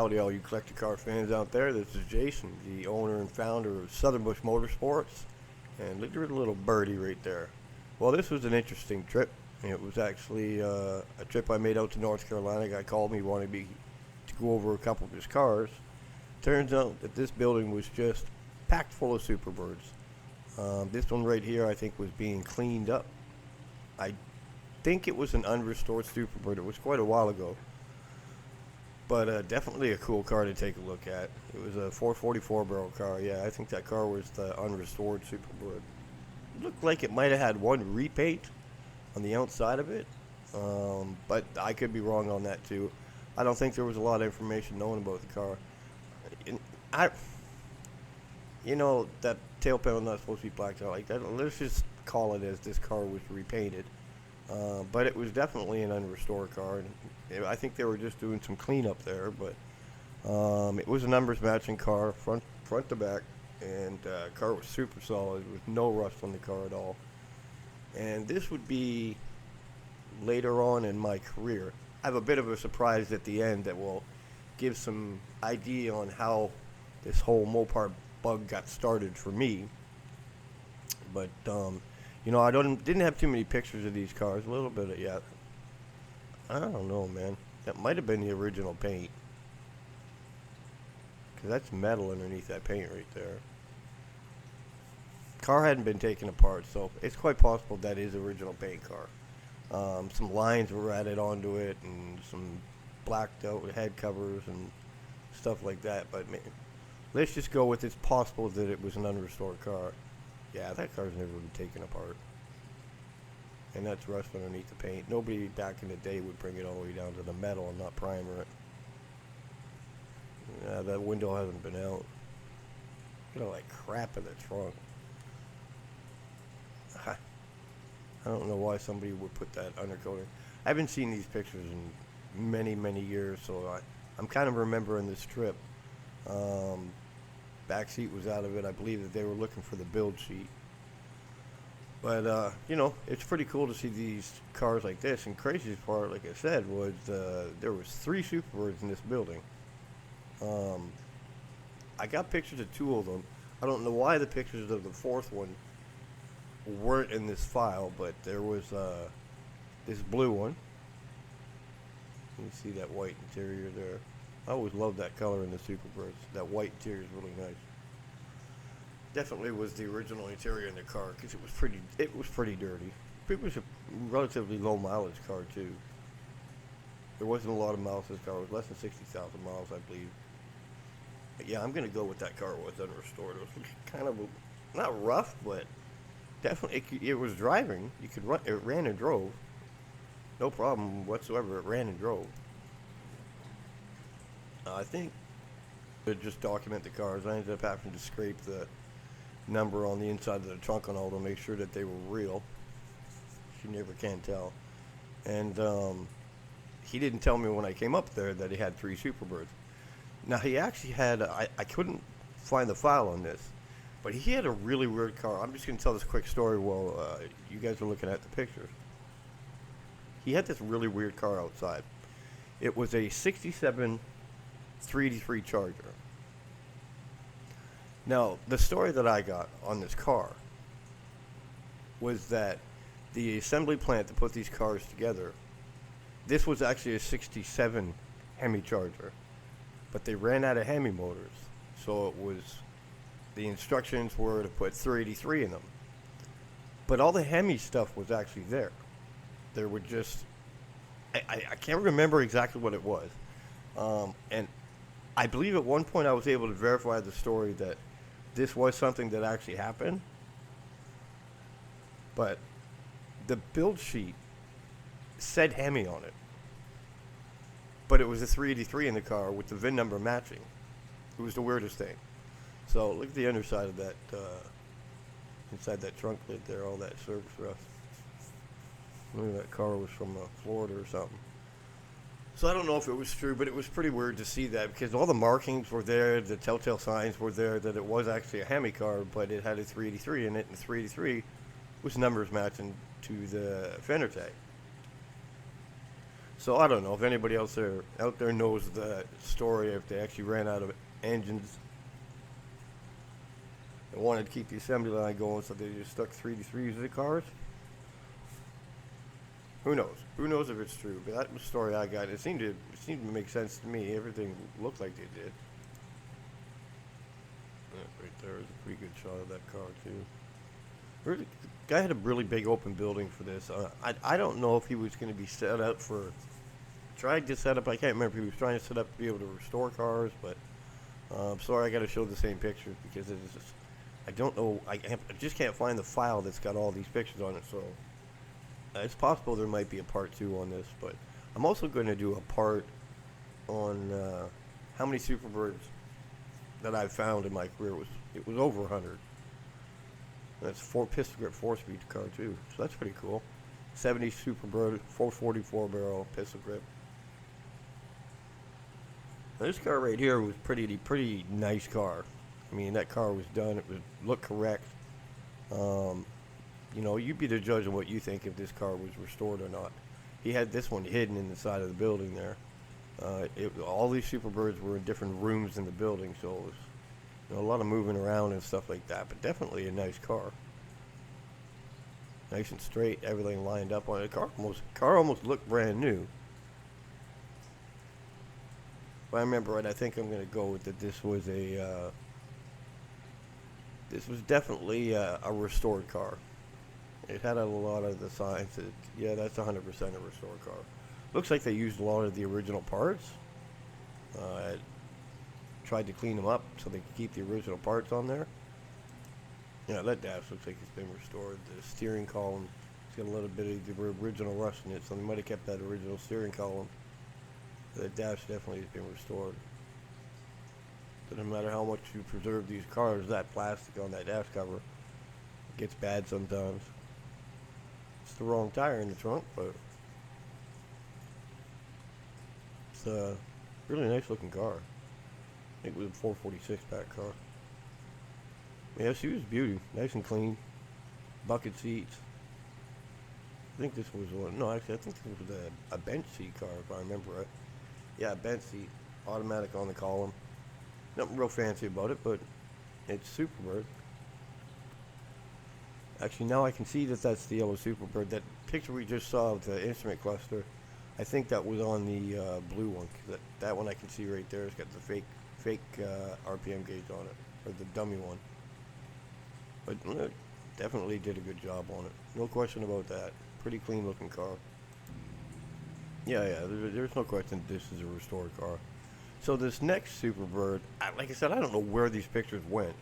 howdy all you collector car fans out there. This is Jason, the owner and founder of Southern Bush Motorsports. And look at the little birdie right there. Well, this was an interesting trip. It was actually a trip I made out to North Carolina. A guy called me, wanted me to go over a couple of his cars. Turns out that this building was just packed full of Superbirds. This one right here I think was being cleaned up. I think it was an unrestored Superbird. It was quite a while ago. But definitely a cool car to take a look at. It was a 444 barrel car. Yeah, I think that car was the unrestored Superbird. It looked like it might have had one repaint on the outside of it. But I could be wrong on that too. I don't think there was a lot of information known about the car. That tail panel not supposed to be blacked out like that. Let's just call it as this car was repainted. But it was definitely an unrestored car. And I think they were just doing some cleanup there. But it was a numbers matching car, front to back. And the car was super solid with no rust on the car at all. And this would be later on in my career. I have a bit of a surprise at the end that will give some idea on how this whole Mopar bug got started for me. But I didn't have too many pictures of these cars. A little bit of I don't know, man. That might have been the original paint, because that's metal underneath that paint right there. Car hadn't been taken apart, so it's quite possible that is original paint car. Some lines were added onto it, and some blacked out head covers and stuff like that. But let's just go with it's possible that it was an unrestored car. Yeah, that car's never been taken apart. And that's rust underneath the paint. Nobody back in the day would bring it all the way down to the metal and not primer it. Yeah, that window hasn't been out. Look at all that crap in the trunk. I don't know why somebody would put that undercoating. I haven't seen these pictures in many, many years, so I'm kind of remembering this trip. Back seat was out of it. I believe that they were looking for the build sheet. But, it's pretty cool to see these cars like this. And craziest part, like I said, was there was 3 Superbirds in this building. I got pictures of 2 of them. I don't know why the pictures of the 4th one weren't in this file, but there was this blue one. You can see that white interior there. I always loved that color in the Superbirds. That white interior is really nice. Definitely was the original interior in the car, because it was pretty dirty. It was a relatively low mileage car too. There wasn't a lot of miles this car. It was less than 60,000 miles, I believe. But yeah, I'm gonna go with that car was unrestored. It was kind of not rough, but definitely it was driving. You could run. It ran and drove. No problem whatsoever. It ran and drove. I think to just document the cars, I ended up having to scrape the number on the inside of the trunk and all to make sure that they were real. You never can tell. And he didn't tell me when I came up there that he had 3 Superbirds. Now he actually had, I couldn't find the file on this, but he had a really weird car. I'm just going to tell this quick story while you guys are looking at the pictures. He had this really weird car outside. It was a 67 383 Charger. Now, the story that I got on this car was that the assembly plant that put these cars together, this was actually a 67 Hemi Charger, but they ran out of Hemi motors, so the instructions were to put 383 in them. But all the Hemi stuff was actually there. There were just, I can't remember exactly what it was. And I believe at one point I was able to verify the story that this was something that actually happened. But the build sheet said Hemi on it. But it was a 383 in the car with the VIN number matching. It was the weirdest thing. So look at the underside of that, inside that trunk lid there, all that surface rust. Maybe that car was from Florida or something. So I don't know if it was true, but it was pretty weird to see that, because all the markings were there, the telltale signs were there that it was actually a Hemi car, but it had a 383 in it, and the 383 was numbers matching to the fender tag. So I don't know if anybody else out there knows the story, if they actually ran out of engines and wanted to keep the assembly line going, so they just stuck 3D3s in the cars. Who knows? Who knows if it's true? But that was the story I got. It seemed to make sense to me. Everything looked like they did. Right there is a pretty good shot of that car too. The guy had a really big open building for this. I don't know if he was going to be set up for. Tried to set up. I can't remember if he was trying to set up to be able to restore cars, but I'm sorry, I got to show the same pictures because it is just. I don't know. I just can't find the file that's got all these pictures on it. So it's possible there might be a part 2 on this, but I'm also going to do a part on how many Superbirds that I've found in my career. It was over 100. That's 4 pistol grip 4-speed car too, so that's pretty cool. 70 Superbird 444 barrel pistol grip. Now this car right here was pretty nice car. I mean, that car was done. It looked correct. You know, you'd be the judge of what you think if this car was restored or not. He had this one hidden in the side of the building there. All these Superbirds were in different rooms in the building, so it was, you know, a lot of moving around and stuff like that. But definitely a nice car. Nice and straight, everything lined up on it. The car almost looked brand new. If I remember right, I think I'm going to go with that. This was definitely a restored car. It had a lot of the signs that, yeah, that's 100% a restored car. Looks like they used a lot of the original parts. Tried to clean them up so they could keep the original parts on there. Yeah, that dash looks like it's been restored. The steering column, it's got a little bit of the original rust in it, so they might have kept that original steering column. The dash definitely has been restored. Doesn't matter how much you preserve these cars, that plastic on that dash cover gets bad sometimes. It's the wrong tire in the trunk, but it's a really nice looking car. I think it was a 446 pack car. Yeah, she was beauty. Nice and clean. Bucket seats. I think this was one. No, actually, I think this was a bench seat car, if I remember right. Yeah, bench seat. Automatic on the column. Nothing real fancy about it, but it's Superbird. Actually, now I can see that that's the yellow Superbird. That picture we just saw of the instrument cluster, I think that was on the blue one. That one I can see right there. It's got the fake RPM gauge on it, or the dummy one. But definitely did a good job on it. No question about that. Pretty clean looking car. Yeah, there's no question this is a restored car. So this next Superbird, like I said, I don't know where these pictures went,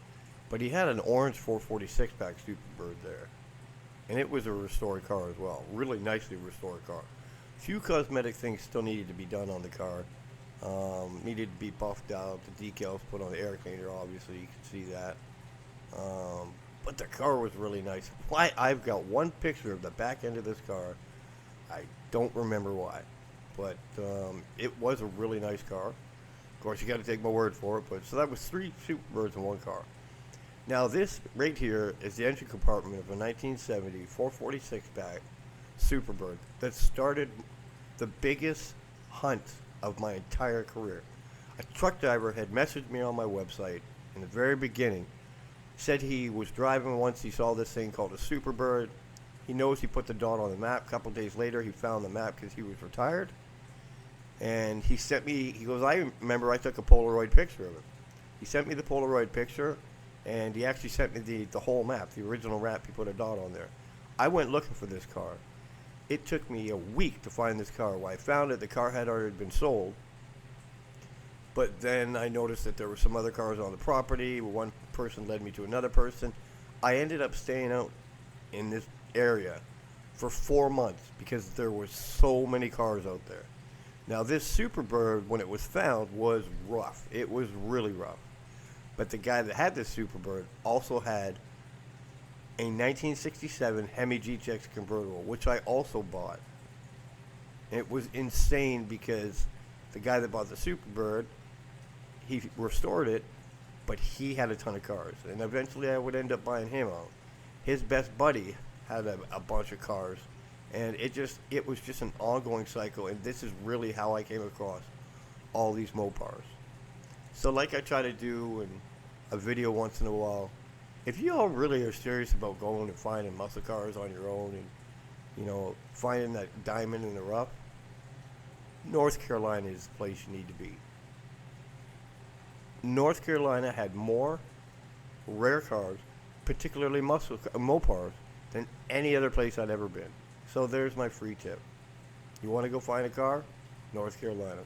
but he had an orange 446 pack Superbird there. And it was a restored car as well. Really nicely restored car. Few cosmetic things still needed to be done on the car. Needed to be buffed out, the decals put on the air cleaner, obviously, you can see that. But the car was really nice. I've got one picture of the back end of this car. I don't remember why, but it was a really nice car. Of course, you got to take my word for it. But so that was 3 Superbirds in one car. Now this right here is the engine compartment of a 1970 446 pack Superbird that started the biggest hunt of my entire career. A truck driver had messaged me on my website in the very beginning. Said he was driving once, he saw this thing called a Superbird. He knows he put the dot on the map. A couple days later, he found the map because he was retired. And he sent me, he goes, I remember I took a Polaroid picture of it. He sent me the Polaroid picture, and he actually sent me the whole map, the original map. He put a dot on there. I went looking for this car. It took me a week to find this car. When I found it, the car had already been sold. But then I noticed that there were some other cars on the property. One person led me to another person. I ended up staying out in this area for 4 months because there were so many cars out there. Now this Superbird, when it was found, was rough. It was really rough. But the guy that had this Superbird also had a 1967 Hemi GTX convertible, which I also bought. It was insane because the guy that bought the Superbird, he restored it, but he had a ton of cars. And eventually I would end up buying him out. His best buddy had a bunch of cars, And it was just an ongoing cycle, and this is really how I came across all these Mopars. So like I try to do in a video once in a while, if you all really are serious about going and finding muscle cars on your own and, finding that diamond in the rough, North Carolina is the place you need to be. North Carolina had more rare cars, particularly Mopars, than any other place I'd ever been. So there's my free tip. You want to go find a car? North Carolina.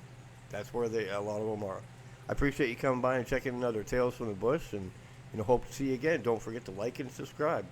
That's where a lot of them are. I appreciate you coming by and checking another Tales from the Bush, and hope to see you again. Don't forget to like and subscribe.